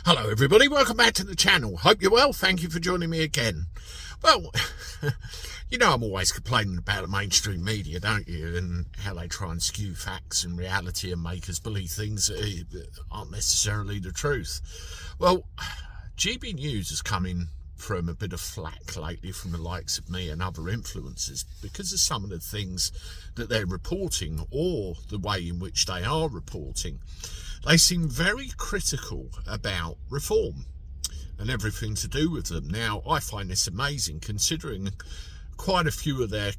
Hello everybody, welcome back to the channel. Hope you're well, thank you for joining me again. Well, you know I'm always complaining about the mainstream media, don't you, and how they try and skew facts and reality and make us believe things that aren't necessarily the truth. Well, GB News has come in from a bit of flack lately from the likes of me and other influencers because of some of the things that they're reporting or the way in which they are reporting. They seem very critical about reform and everything to do with them. Now, I find this amazing considering quite a few of their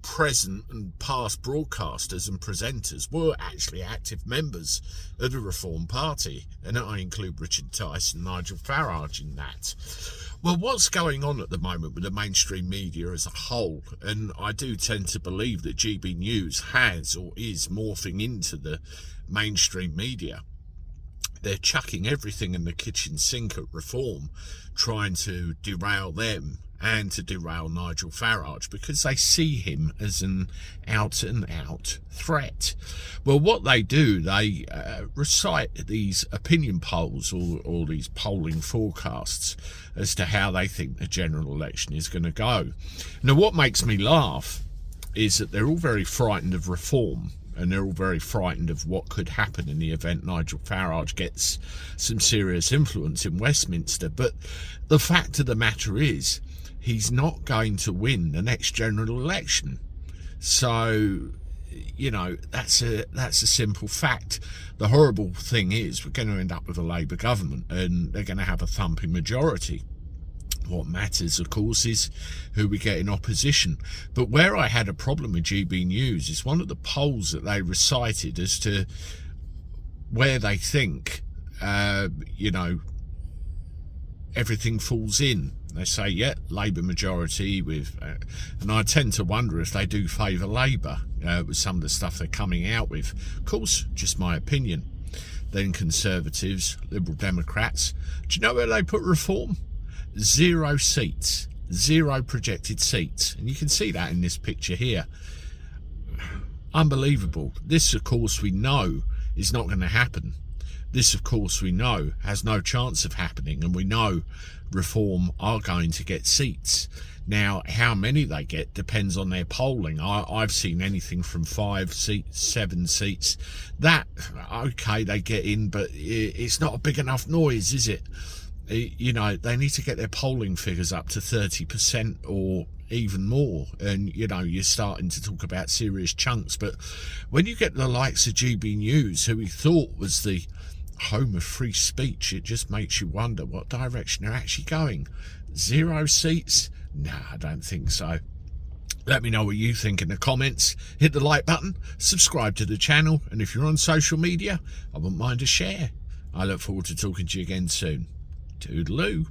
present and past broadcasters and presenters were actually active members of the Reform Party, and I include Richard Tice and Nigel Farage in that. Well, what's going on at the moment with the mainstream media as a whole, and I do tend to believe that GB News has or is morphing into the mainstream media. They're chucking everything in the kitchen sink at Reform, trying to derail them and to derail Nigel Farage because they see him as an out-and-out threat. Well, what they do, they recite these opinion polls or these polling forecasts as to how they think the general election is going to go. Now, what makes me laugh is that they're all very frightened of Reform, and they're all very frightened of what could happen in the event Nigel Farage gets some serious influence in Westminster. But the fact of the matter is, he's not going to win the next general election. So, you know, that's a simple fact. The horrible thing is we're going to end up with a Labour government and they're going to have a thumping majority. What matters, of course, is who we get in opposition. But where I had a problem with GB News is one of the polls that they recited as to where they think, you know, everything falls in. They say, yeah, Labour majority with, and I tend to wonder if they do favour Labour with some of the stuff they're coming out with. Of course, just my opinion. Then Conservatives, Liberal Democrats. Do you know where they put Reform? 0 seats, 0 projected seats, and you can see that in this picture here. Unbelievable. This, of course, we know is not going to happen. This, of course, we know has no chance of happening, and we know Reform are going to get seats. Now, how many they get depends on their polling. I've seen anything from 5 seats, 7 seats. That, okay, they get in, but it's not a big enough noise, is it? You know, they need to get their polling figures up to 30% or even more, and you know, you're starting to talk about serious chunks. But when you get the likes of GB News, who we thought was the home of free speech, it just makes you wonder what direction they're actually going. 0 seats? Nah, I don't think so. Let me know what you think in the comments. Hit the like button, subscribe to the channel, and if you're on social media, I wouldn't mind a share. I look forward to talking to you again soon. Toodaloo.